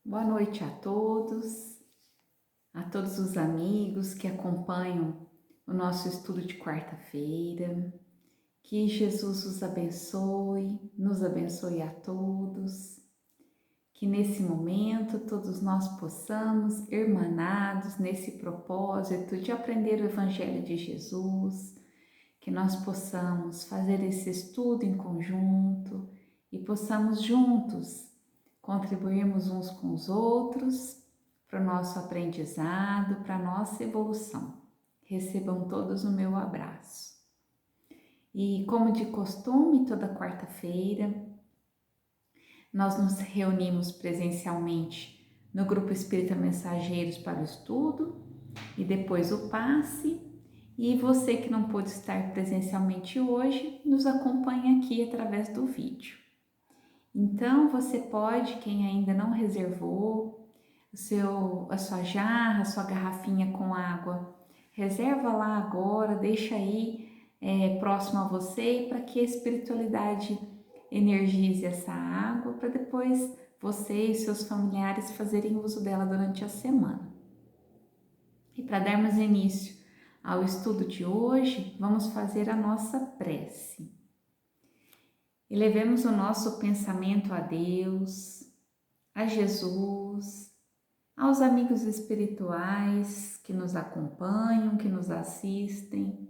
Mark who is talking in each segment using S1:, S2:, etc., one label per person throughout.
S1: Boa noite a todos os amigos que acompanham o nosso estudo de quarta-feira. Que Jesus os abençoe, nos abençoe a todos. Que nesse momento todos nós possamos, irmanados nesse propósito de aprender o Evangelho de Jesus, que nós possamos fazer esse estudo em conjunto e possamos juntos contribuirmos uns com os outros para o nosso aprendizado, para a nossa evolução. Recebam todos o meu abraço. E como de costume, toda quarta-feira, nós nos reunimos presencialmente no Grupo Espírita Mensageiros para o estudo e depois o passe. E você que não pôde estar presencialmente hoje, nos acompanha aqui através do vídeo. Então, você pode, quem ainda não reservou, a sua jarra, a sua garrafinha com água, reserva lá agora, deixa aí próximo a você para que a espiritualidade energize essa água para depois você e seus familiares fazerem uso dela durante a semana. E para darmos início ao estudo de hoje, vamos fazer a nossa prece. Elevemos o nosso pensamento a Deus, a Jesus, aos amigos espirituais que nos acompanham, que nos assistem,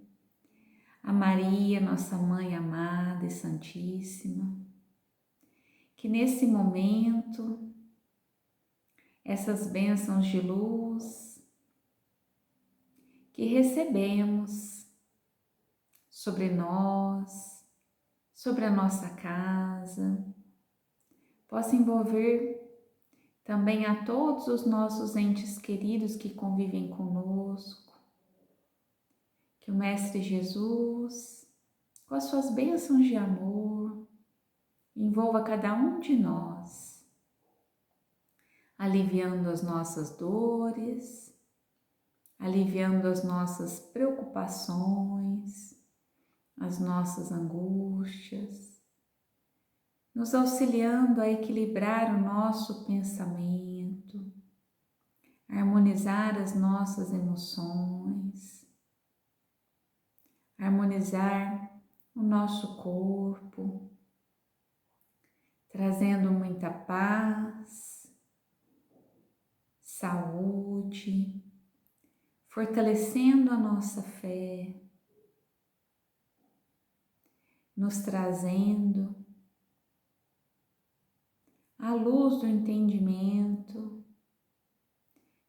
S1: a Maria, nossa Mãe amada e Santíssima, que nesse momento essas bênçãos de luz que recebemos sobre nós, sobre a nossa casa, possa envolver também a todos os nossos entes queridos que convivem conosco, que o Mestre Jesus, com as suas bênçãos de amor, envolva cada um de nós, aliviando as nossas dores, aliviando as nossas preocupações, as nossas angústias, nos auxiliando a equilibrar o nosso pensamento, harmonizar as nossas emoções, harmonizar o nosso corpo, trazendo muita paz, saúde, fortalecendo a nossa fé, nos trazendo a luz do entendimento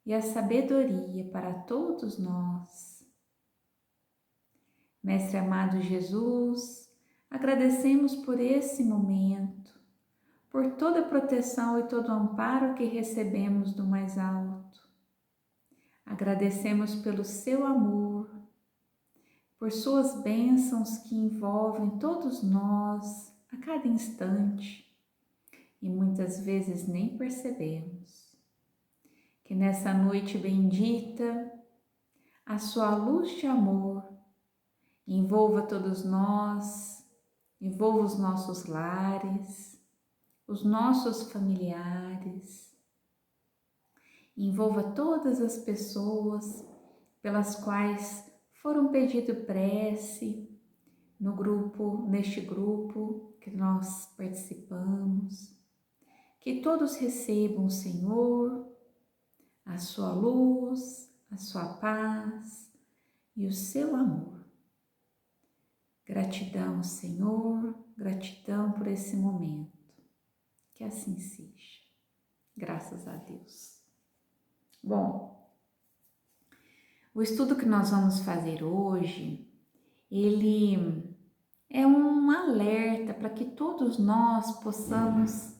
S1: e a sabedoria para todos nós. Mestre amado Jesus, agradecemos por esse momento, por toda a proteção e todo o amparo que recebemos do mais alto. Agradecemos pelo seu amor, por suas bênçãos que envolvem todos nós a cada instante e muitas vezes nem percebemos. Que nessa noite bendita, a sua luz de amor envolva todos nós, envolva os nossos lares, os nossos familiares, envolva todas as pessoas pelas quais foram pedido prece neste grupo que nós participamos. Que todos recebam, Senhor, a sua luz, a sua paz e o seu amor. Gratidão, Senhor, gratidão por esse momento. Que assim seja. Graças a Deus. Bom, o estudo que nós vamos fazer hoje, ele é um alerta para que todos nós possamos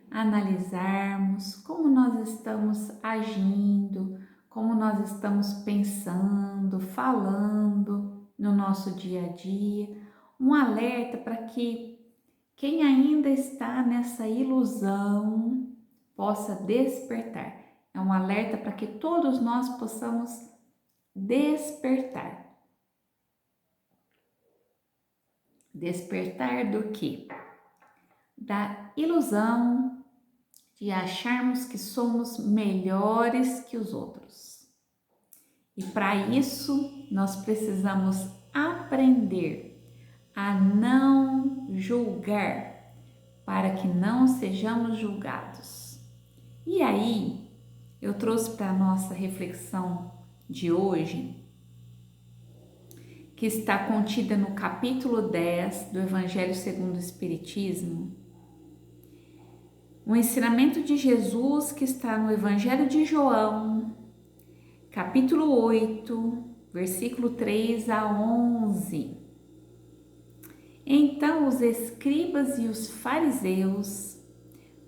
S1: analisarmos como nós estamos agindo, como nós estamos pensando, falando no nosso dia a dia, um alerta para que quem ainda está nessa ilusão possa despertar. É um alerta para que todos nós possamos despertar. Despertar do quê? Da ilusão e acharmos que somos melhores que os outros. E para isso, nós precisamos aprender a não julgar, para que não sejamos julgados. E aí, eu trouxe para a nossa reflexão de hoje, que está contida no capítulo 10 do Evangelho segundo o Espiritismo, um ensinamento de Jesus que está no Evangelho de João, capítulo 8, versículo 3 a 11. Então os escribas e os fariseus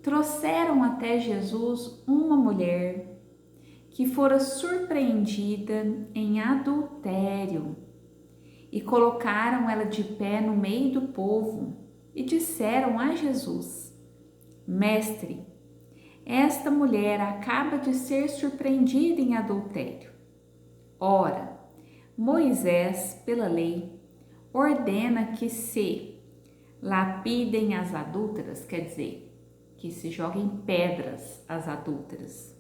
S1: trouxeram até Jesus uma mulher que fora surpreendida em adultério e colocaram ela de pé no meio do povo e disseram a Jesus: Mestre, esta mulher acaba de ser surpreendida em adultério. Ora, Moisés, pela lei, ordena que se lapidem as adúlteras, quer dizer, que se joguem pedras às adúlteras.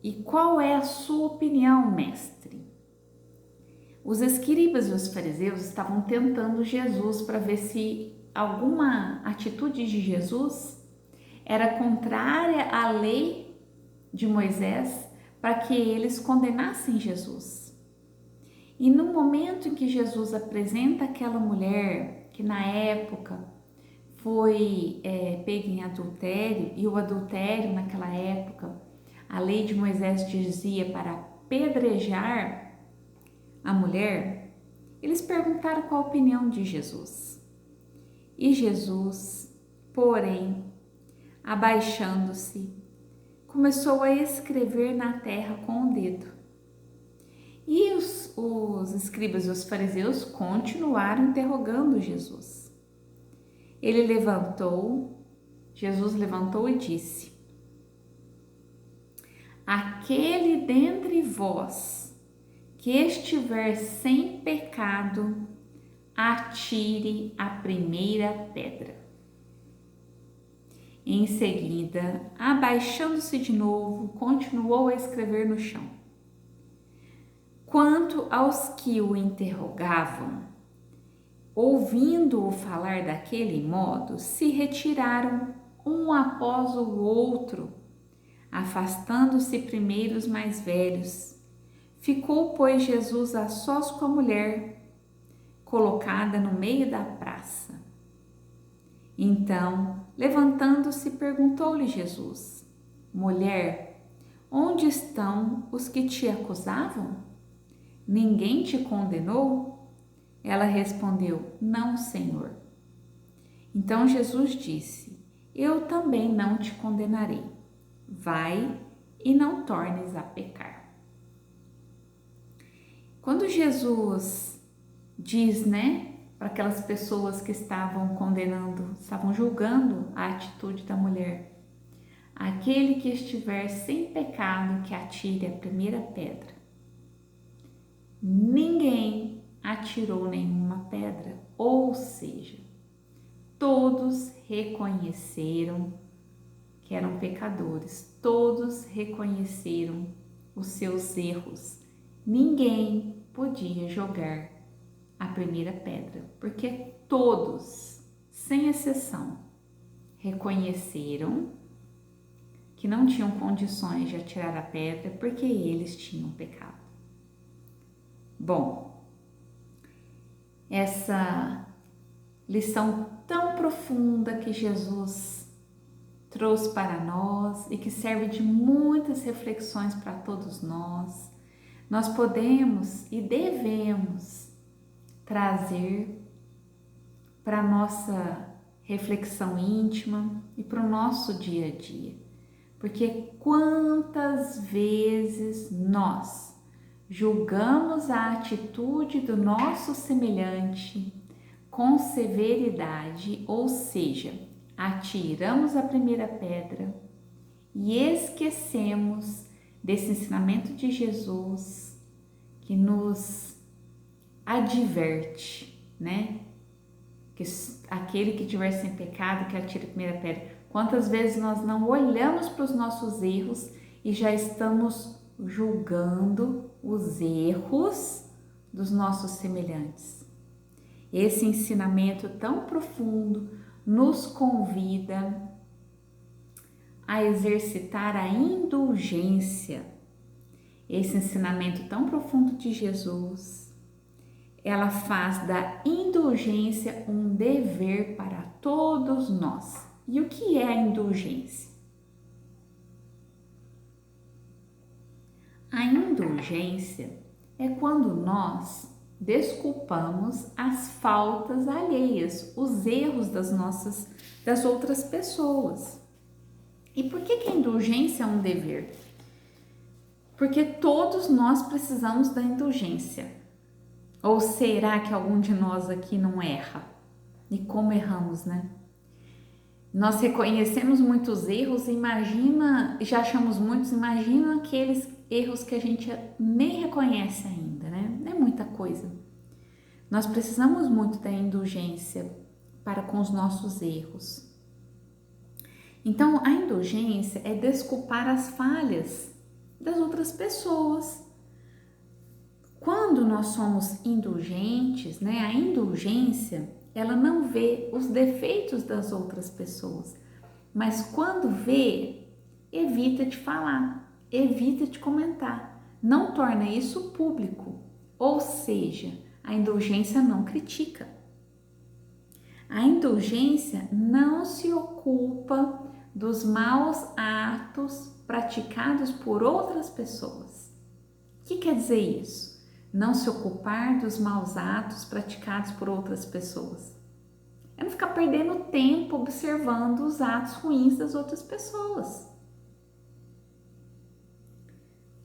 S1: E qual é a sua opinião, mestre? Os escribas e os fariseus estavam tentando Jesus para ver se alguma atitude de Jesus era contrária à lei de Moisés para que eles condenassem Jesus. E no momento em que Jesus apresenta aquela mulher que na época foi pega em adultério, e o adultério naquela época, a lei de Moisés dizia para apedrejar a mulher, eles perguntaram qual a opinião de Jesus. E Jesus, porém, abaixando-se, começou a escrever na terra com o dedo. E os escribas e os fariseus continuaram interrogando Jesus. Jesus levantou e disse: Aquele dentre vós que estiver sem pecado, atire a primeira pedra. Em seguida, abaixando-se de novo, continuou a escrever no chão. Quanto aos que o interrogavam, ouvindo-o falar daquele modo, se retiraram um após o outro, afastando-se primeiro os mais velhos. Ficou, pois, Jesus a sós com a mulher, colocada no meio da praça. Então, levantando-se, perguntou-lhe Jesus: Mulher, onde estão os que te acusavam? Ninguém te condenou? Ela respondeu: Não, Senhor. Então Jesus disse: Eu também não te condenarei. Vai e não tornes a pecar. Quando Jesus diz, para aquelas pessoas que estavam estavam julgando a atitude da mulher, aquele que estiver sem pecado, que atire a primeira pedra. Ninguém atirou nenhuma pedra, ou seja, todos reconheceram que eram pecadores, todos reconheceram os seus erros. Ninguém podia jogar a primeira pedra, porque todos, sem exceção, reconheceram que não tinham condições de atirar a pedra porque eles tinham pecado. Bom, essa lição tão profunda que Jesus trouxe para nós e que serve de muitas reflexões para todos nós podemos e devemos trazer para a nossa reflexão íntima e para o nosso dia a dia. Porque quantas vezes nós julgamos a atitude do nosso semelhante com severidade, ou seja, atiramos a primeira pedra e esquecemos desse ensinamento de Jesus que nos adverte, que aquele que tiver sem pecado, que atire a primeira pedra. Quantas vezes nós não olhamos para os nossos erros e já estamos julgando os erros dos nossos semelhantes? Esse ensinamento tão profundo nos convida a exercitar a indulgência. Esse ensinamento tão profundo de Jesus, ela faz da indulgência um dever para todos nós. E o que é a indulgência? A indulgência é quando nós desculpamos as faltas alheias, os erros das outras pessoas. E por que a indulgência é um dever? Porque todos nós precisamos da indulgência. Ou será que algum de nós aqui não erra? E como erramos, né? Nós reconhecemos muitos erros, já achamos muitos, imagina aqueles erros que a gente nem reconhece ainda, né? Não é muita coisa. Nós precisamos muito da indulgência para com os nossos erros. Então, a indulgência é desculpar as falhas das outras pessoas. Quando nós somos indulgentes, né? A indulgência, ela não vê os defeitos das outras pessoas, mas quando vê, evita de falar, evita de comentar, não torna isso público, ou seja, a indulgência não critica. A indulgência não se ocupa dos maus atos praticados por outras pessoas. O que quer dizer isso? Não se ocupar dos maus atos praticados por outras pessoas. É não ficar perdendo tempo observando os atos ruins das outras pessoas.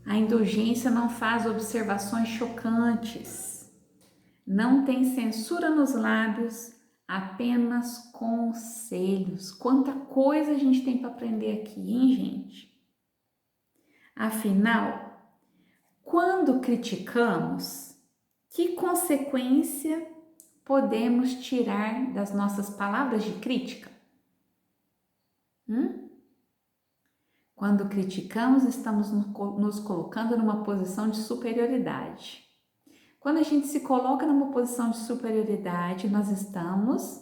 S1: A indulgência não faz observações chocantes, não tem censura nos lábios, apenas conselhos. Quanta coisa a gente tem para aprender aqui, hein, gente? Afinal, quando criticamos, que consequência podemos tirar das nossas palavras de crítica? Quando criticamos, estamos nos colocando numa posição de superioridade. Quando a gente se coloca numa posição de superioridade, nós estamos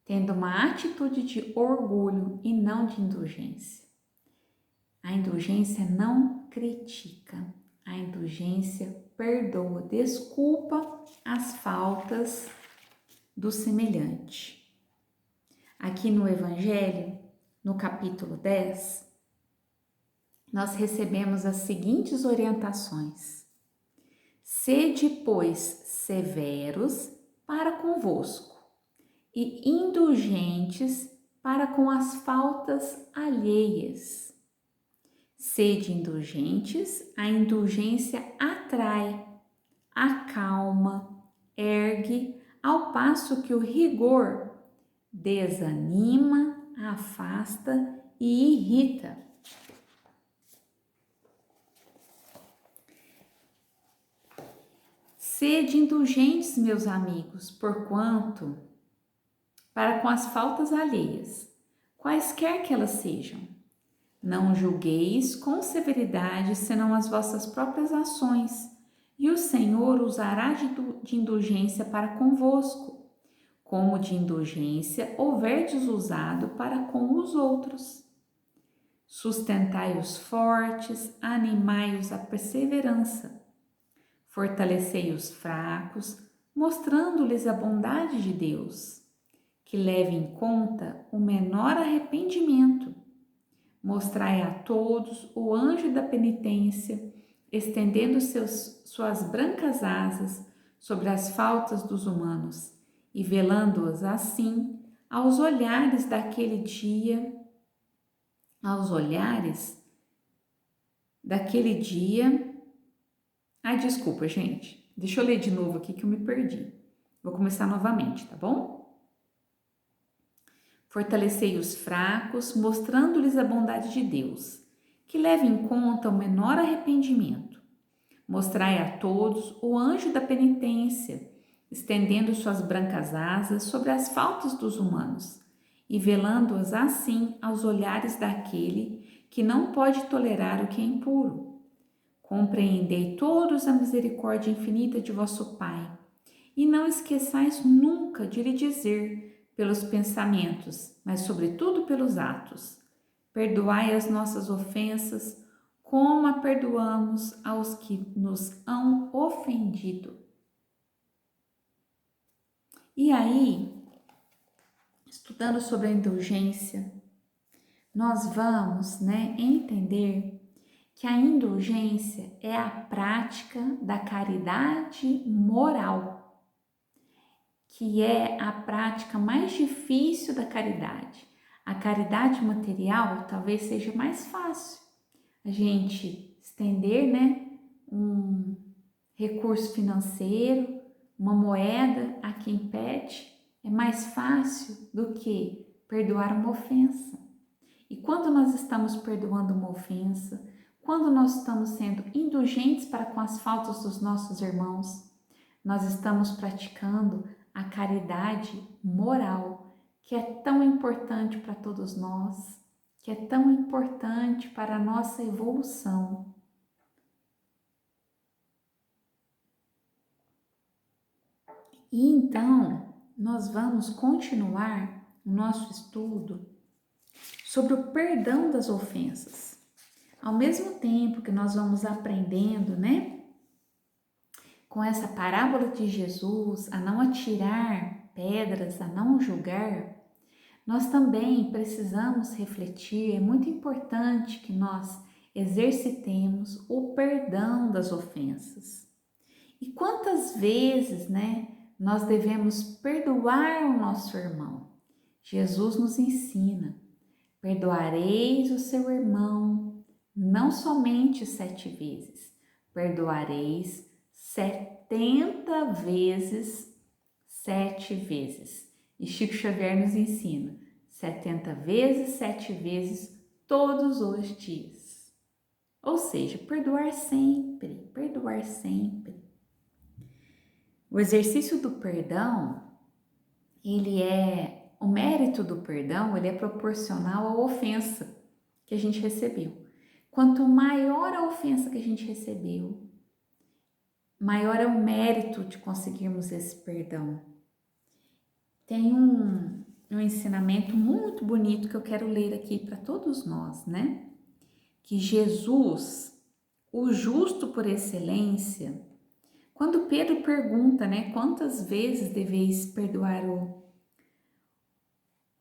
S1: tendo uma atitude de orgulho e não de indulgência. A indulgência não critica, a indulgência perdoa, desculpa as faltas do semelhante. Aqui no Evangelho, no capítulo 10, nós recebemos as seguintes orientações: sede, pois, severos para convosco e indulgentes para com as faltas alheias. Sede indulgentes, a indulgência atrai, acalma, ergue, ao passo que o rigor desanima, afasta e irrita. Sede indulgentes, meus amigos, porquanto, para com as faltas alheias, quaisquer que elas sejam. Não julgueis com severidade senão as vossas próprias ações, e o Senhor usará de indulgência para convosco, como de indulgência houverdes usado para com os outros. Sustentai os fortes, animai-os à perseverança. Fortalecei os fracos, mostrando-lhes a bondade de Deus, que leve em conta o menor arrependimento. Mostrai a todos o anjo da penitência, estendendo suas brancas asas sobre as faltas dos humanos e velando-as assim aos olhares daquele dia, Ai, desculpa, gente. Deixa eu ler de novo aqui que eu me perdi. Vou começar novamente, tá bom? Fortalecei os fracos, mostrando-lhes a bondade de Deus, que leve em conta o menor arrependimento. Mostrai a todos o anjo da penitência, estendendo suas brancas asas sobre as faltas dos humanos e velando-as assim aos olhares daquele que não pode tolerar o que é impuro. Compreendei todos a misericórdia infinita de vosso Pai, e não esqueçais nunca de lhe dizer, pelos pensamentos, mas sobretudo pelos atos: perdoai as nossas ofensas, como a perdoamos aos que nos hão ofendido. E aí, estudando sobre a indulgência, nós vamos, entender que a indulgência é a prática da caridade moral, que é a prática mais difícil da caridade. A caridade material talvez seja mais fácil. A gente estender, um recurso financeiro, uma moeda a quem pede, é mais fácil do que perdoar uma ofensa. E quando nós estamos perdoando uma ofensa, quando nós estamos sendo indulgentes para com as faltas dos nossos irmãos, nós estamos praticando a caridade moral, que é tão importante para todos nós, que é tão importante para a nossa evolução. E então, nós vamos continuar o nosso estudo sobre o perdão das ofensas. Ao mesmo tempo que nós vamos aprendendo, com essa parábola de Jesus, a não atirar pedras, a não julgar, nós também precisamos refletir, é muito importante que nós exercitemos o perdão das ofensas. E quantas vezes, nós devemos perdoar o nosso irmão? Jesus nos ensina: perdoareis o seu irmão não somente 7 vezes, perdoareis 70 vezes 7 vezes. E Chico Xavier nos ensina 70 vezes 7 vezes todos os dias. Ou seja, perdoar sempre, perdoar sempre. O exercício do perdão, o mérito do perdão, ele é proporcional à ofensa que a gente recebeu. Quanto maior a ofensa que a gente recebeu, maior é o mérito de conseguirmos esse perdão. Tem um ensinamento muito bonito que eu quero ler aqui para todos nós, Que Jesus, o justo por excelência, quando Pedro pergunta, quantas vezes deveis perdoar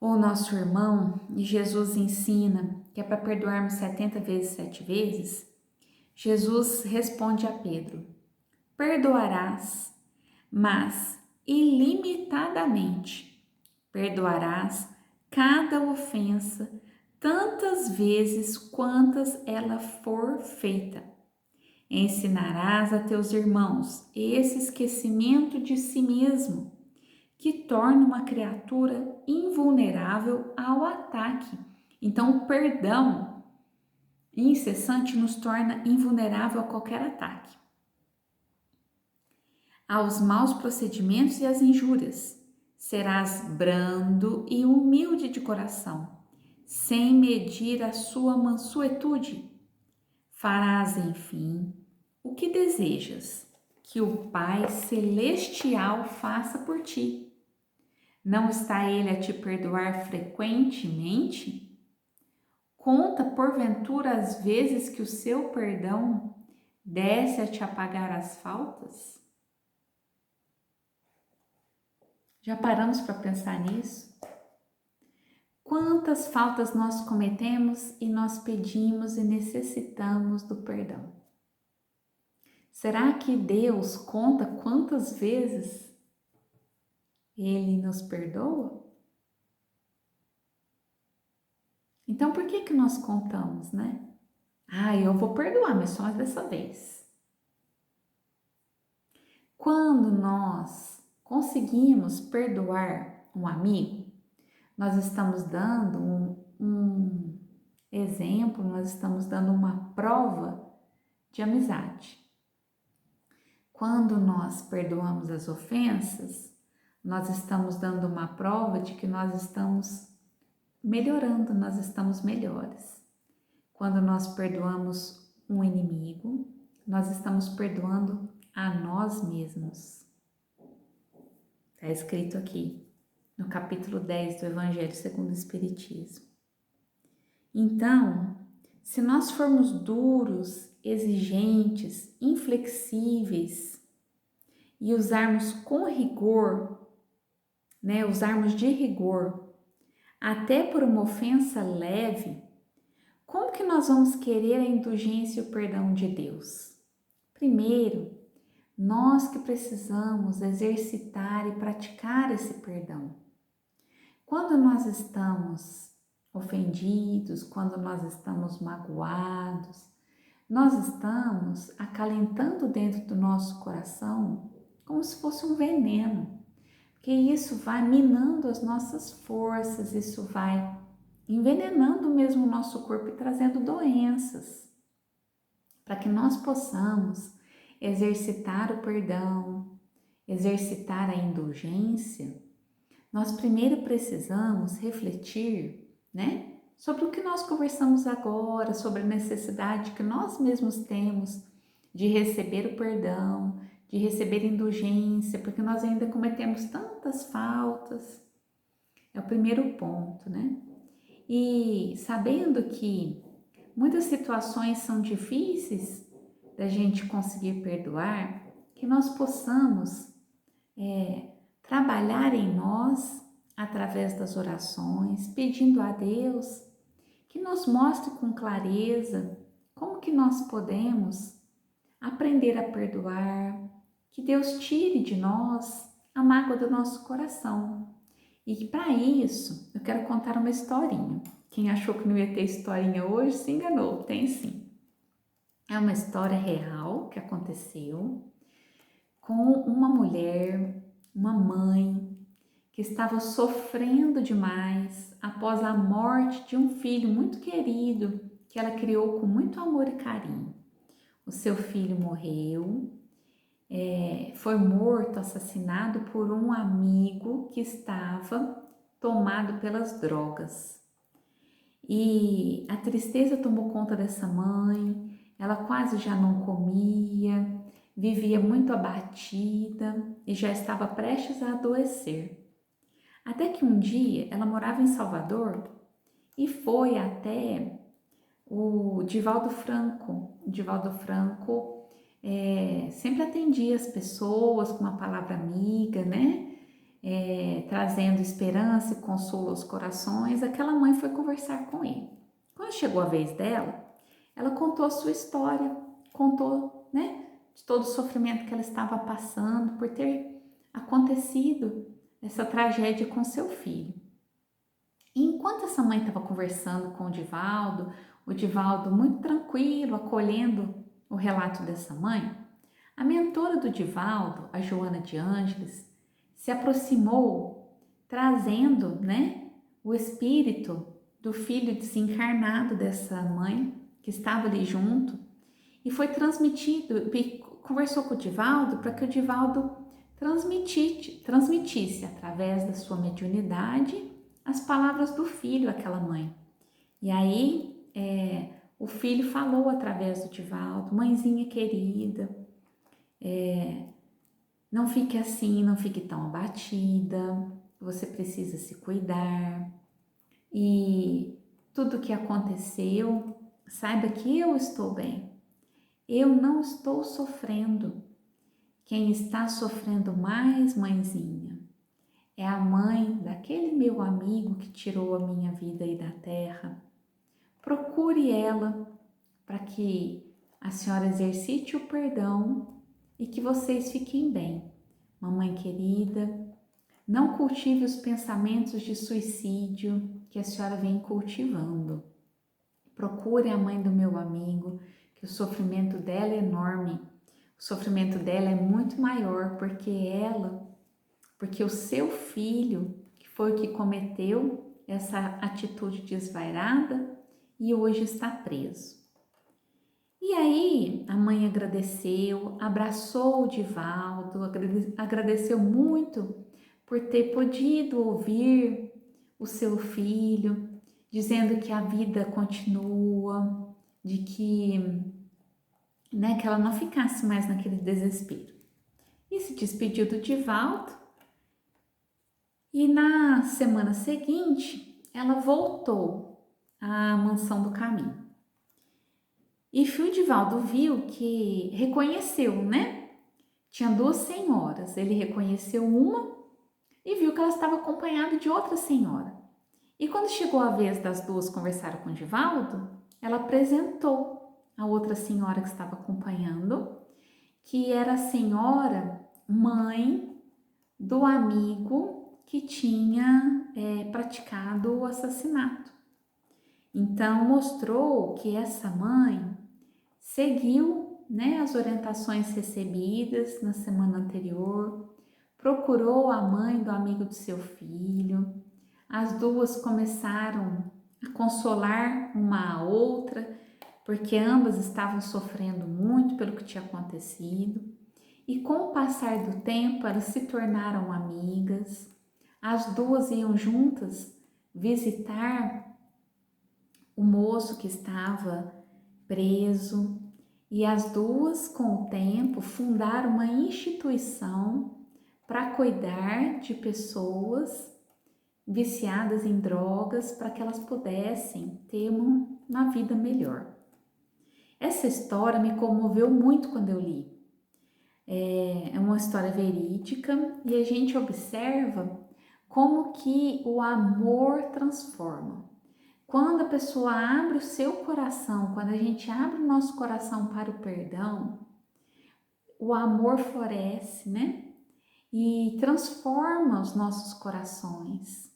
S1: o nosso irmão, e Jesus ensina que é para perdoarmos 70 vezes 7 vezes, Jesus responde a Pedro: perdoarás, mas ilimitadamente. Perdoarás cada ofensa tantas vezes quantas ela for feita. Ensinarás a teus irmãos esse esquecimento de si mesmo, que torna uma criatura invulnerável ao ataque. Então, o perdão incessante nos torna invulnerável a qualquer ataque. Aos maus procedimentos e às injúrias. Serás brando e humilde de coração, sem medir a sua mansuetude. Farás, enfim, o que desejas que o Pai Celestial faça por ti. Não está Ele a te perdoar frequentemente? Conta, porventura, as vezes que o seu perdão desce a te apagar as faltas? Já paramos para pensar nisso? Quantas faltas nós cometemos e nós pedimos e necessitamos do perdão? Será que Deus conta quantas vezes Ele nos perdoa? Então, por que nós contamos, eu vou perdoar, mas só dessa vez. Quando nós conseguimos perdoar um amigo, nós estamos dando um exemplo, nós estamos dando uma prova de amizade. quando nós perdoamos as ofensas, nós estamos dando uma prova de que nós estamos melhorando, nós estamos melhores. Quando nós perdoamos um inimigo, nós estamos perdoando a nós mesmos. Está escrito aqui no capítulo 10 do Evangelho segundo o Espiritismo. Então, se nós formos duros, exigentes, inflexíveis e usarmos com rigor, usarmos de rigor, até por uma ofensa leve, como que nós vamos querer a indulgência e o perdão de Deus? Primeiro, nós que precisamos exercitar e praticar esse perdão. Quando nós estamos ofendidos, quando nós estamos magoados, nós estamos acalentando dentro do nosso coração como se fosse um veneno, porque isso vai minando as nossas forças, isso vai envenenando mesmo o nosso corpo e trazendo doenças. Para que nós possamos exercitar o perdão, exercitar a indulgência, nós primeiro precisamos refletir, sobre o que nós conversamos agora, sobre a necessidade que nós mesmos temos de receber o perdão, de receber indulgência, porque nós ainda cometemos tantas faltas. É o primeiro ponto, E sabendo que muitas situações são difíceis da gente conseguir perdoar, que nós possamos trabalhar em nós através das orações, pedindo a Deus que nos mostre com clareza como que nós podemos aprender a perdoar, que Deus tire de nós a mágoa do nosso coração. E que para isso eu quero contar uma historinha. Quem achou que não ia ter historinha hoje se enganou, tem sim. É uma história real que aconteceu com uma mulher, uma mãe, que estava sofrendo demais após a morte de um filho muito querido que ela criou com muito amor e carinho. O seu filho morreu, foi morto, assassinado por um amigo que estava tomado pelas drogas. E a tristeza tomou conta dessa mãe, ela quase já não comia, vivia muito abatida e já estava prestes a adoecer. Até que um dia ela morava em Salvador e foi até o Divaldo Franco. O Divaldo Franco sempre atendia as pessoas com uma palavra amiga, trazendo esperança e consolo aos corações. Aquela mãe foi conversar com ele. Quando chegou a vez dela, ela contou a sua história, contou, de todo o sofrimento que ela estava passando por ter acontecido essa tragédia com seu filho. E enquanto essa mãe estava conversando com o Divaldo muito tranquilo, acolhendo o relato dessa mãe, a mentora do Divaldo, a Joana de Ângeles, se aproximou trazendo, o espírito do filho desencarnado dessa mãe que estava ali junto e foi transmitido, conversou com o Divaldo para que o Divaldo transmitisse através da sua mediunidade as palavras do filho àquela mãe. E aí o filho falou através do Divaldo: mãezinha querida, não fique assim, não fique tão abatida, você precisa se cuidar e tudo que aconteceu, saiba que eu estou bem, eu não estou sofrendo. Quem está sofrendo mais, mãezinha, é a mãe daquele meu amigo que tirou a minha vida aí da terra. Procure ela para que a senhora exercite o perdão e que vocês fiquem bem. Mamãe querida, não cultive os pensamentos de suicídio que a senhora vem cultivando. Procure a mãe do meu amigo, que o sofrimento dela é enorme. O sofrimento dela é muito maior porque o seu filho, que foi o que cometeu essa atitude desvairada e hoje está preso. E aí a mãe agradeceu, abraçou o Divaldo, agradeceu muito por ter podido ouvir o seu filho, dizendo que a vida continua, de que, né, que ela não ficasse mais naquele desespero. E se despediu do Divaldo. E na semana seguinte, ela voltou à Mansão do Caminho. E o Divaldo viu que reconheceu, né? Tinha duas senhoras. Ele reconheceu uma e viu que ela estava acompanhada de outra senhora. E quando chegou a vez das duas conversar com o Divaldo, ela apresentou a outra senhora que estava acompanhando, que era a senhora mãe do amigo que tinha praticado o assassinato. Então mostrou que essa mãe seguiu, né, as orientações recebidas na semana anterior, procurou a mãe do amigo de seu filho. As duas começaram a consolar uma a outra, porque ambas estavam sofrendo muito pelo que tinha acontecido. E com o passar do tempo, elas se tornaram amigas. As duas iam juntas visitar o moço que estava preso. E as duas, com o tempo, fundaram uma instituição para cuidar de pessoas viciadas em drogas, para que elas pudessem ter uma vida melhor. Essa história me comoveu muito quando eu li. É uma história verídica e a gente observa como que o amor transforma. Quando a pessoa abre o seu coração, quando a gente abre o nosso coração para o perdão, o amor floresce, né? E transforma os nossos corações.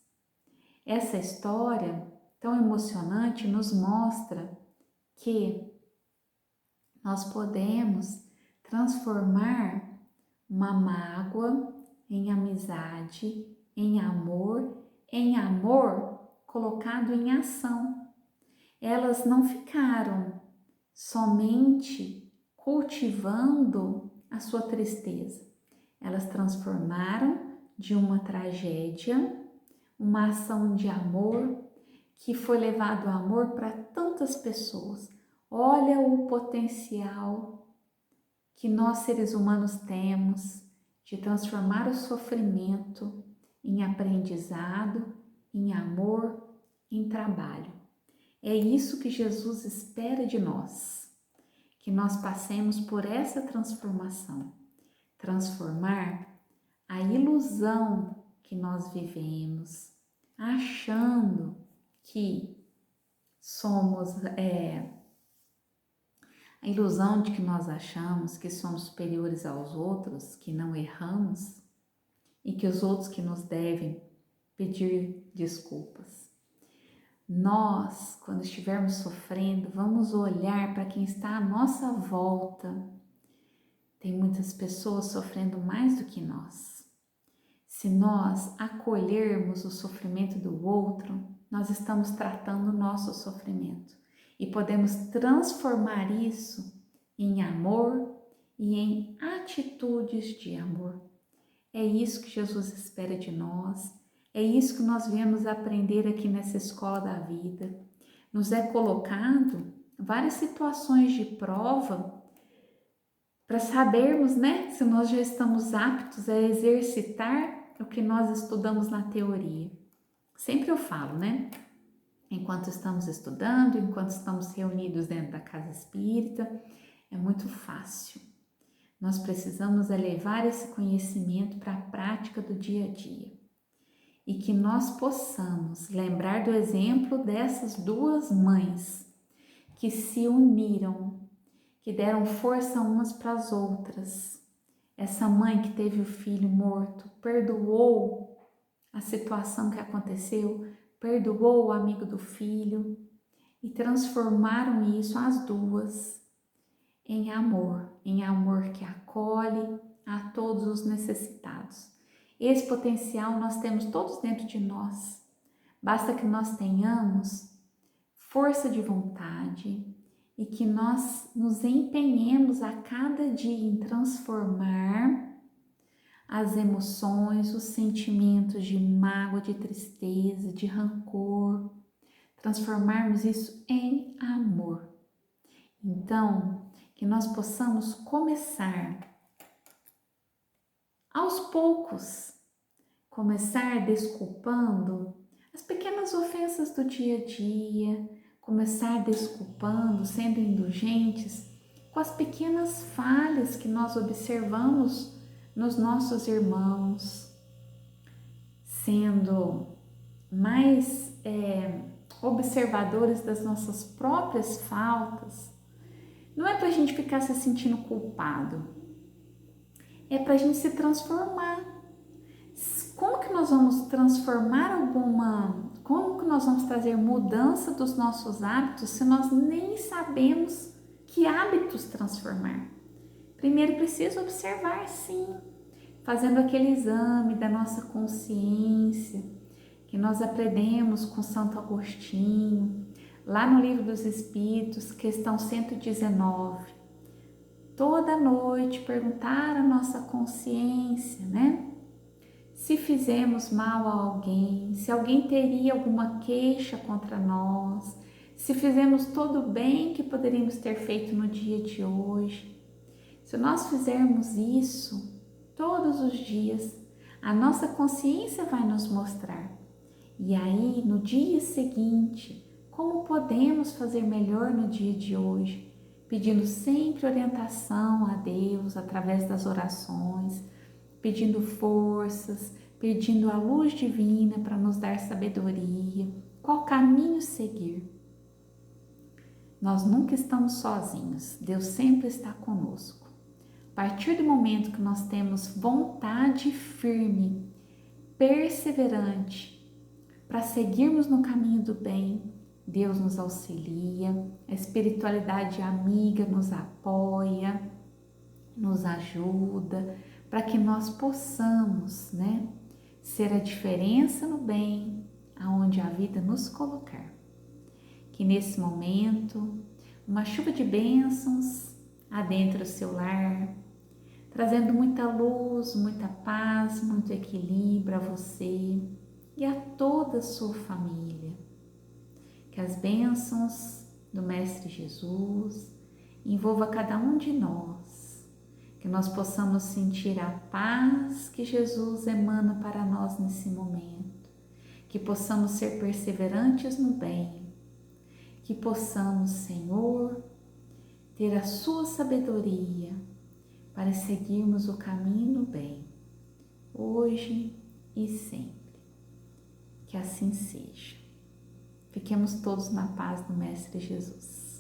S1: Essa história tão emocionante nos mostra que nós podemos transformar uma mágoa em amizade, em amor colocado em ação. Elas não ficaram somente cultivando a sua tristeza. Elas transformaram de uma tragédia uma ação de amor que foi levado o amor para tantas pessoas. Olha o potencial que nós seres humanos temos de transformar o sofrimento em aprendizado, em amor, em trabalho. É isso que Jesus espera de nós, que nós passemos por essa transformação, transformar a ilusão que nós vivemos, achando que somos, a ilusão de que nós achamos que somos superiores aos outros, que não erramos e que os outros que nos devem pedir desculpas. Nós, quando estivermos sofrendo, vamos olhar para quem está à nossa volta. Tem muitas pessoas sofrendo mais do que nós. Se nós acolhermos o sofrimento do outro, nós estamos tratando o nosso sofrimento e podemos transformar isso em amor e em atitudes de amor. É isso que Jesus espera de nós, é isso que nós viemos aprender aqui nessa escola da vida. Nos é colocado várias situações de prova para sabermos, né, se nós já estamos aptos a exercitar o que nós estudamos na teoria. Sempre eu falo, né? Enquanto estamos estudando, enquanto estamos reunidos dentro da casa espírita, é muito fácil. Nós precisamos levar esse conhecimento para a prática do dia a dia. E que nós possamos lembrar do exemplo dessas duas mães que se uniram, que deram força umas para as outras. Essa mãe que teve o filho morto, perdoou a situação que aconteceu, perdoou o amigo do filho e transformaram isso, as duas, em amor que acolhe a todos os necessitados. Esse potencial nós temos todos dentro de nós. Basta que nós tenhamos força de vontade e que nós nos empenhemos a cada dia em transformar as emoções, os sentimentos de mágoa, de tristeza, de rancor, transformarmos isso em amor. Então, que nós possamos começar aos poucos, começar desculpando as pequenas ofensas do dia a dia, começar desculpando, sendo indulgentes com as pequenas falhas que nós observamos nos nossos irmãos, sendo mais observadores das nossas próprias faltas. Não é para a gente ficar se sentindo culpado, é para a gente se transformar. Como que nós vamos como que nós vamos trazer mudança dos nossos hábitos se nós nem sabemos que hábitos transformar? Primeiro preciso observar, sim, fazendo aquele exame da nossa consciência, que nós aprendemos com Santo Agostinho, lá no Livro dos Espíritos, questão 119. Toda noite perguntar à nossa consciência, né? Se fizemos mal a alguém, se alguém teria alguma queixa contra nós, se fizemos todo o bem que poderíamos ter feito no dia de hoje. Se nós fizermos isso todos os dias, a nossa consciência vai nos mostrar. E aí, no dia seguinte, como podemos fazer melhor no dia de hoje? Pedindo sempre orientação a Deus através das orações, pedindo forças, pedindo a luz divina para nos dar sabedoria, qual caminho seguir. Nós nunca estamos sozinhos, Deus sempre está conosco. A partir do momento que nós temos vontade firme, perseverante, para seguirmos no caminho do bem, Deus nos auxilia, a espiritualidade amiga nos apoia, nos ajuda, para que nós possamos, ser a diferença no bem, aonde a vida nos colocar. Que nesse momento, uma chuva de bênçãos adentre o seu lar, trazendo muita luz, muita paz, muito equilíbrio a você e a toda a sua família. Que as bênçãos do Mestre Jesus envolva cada um de nós, que nós possamos sentir a paz que Jesus emana para nós nesse momento, que possamos ser perseverantes no bem, que possamos, Senhor, ter a sua sabedoria para seguirmos o caminho do bem, hoje e sempre. Que assim seja. Fiquemos todos na paz do Mestre Jesus.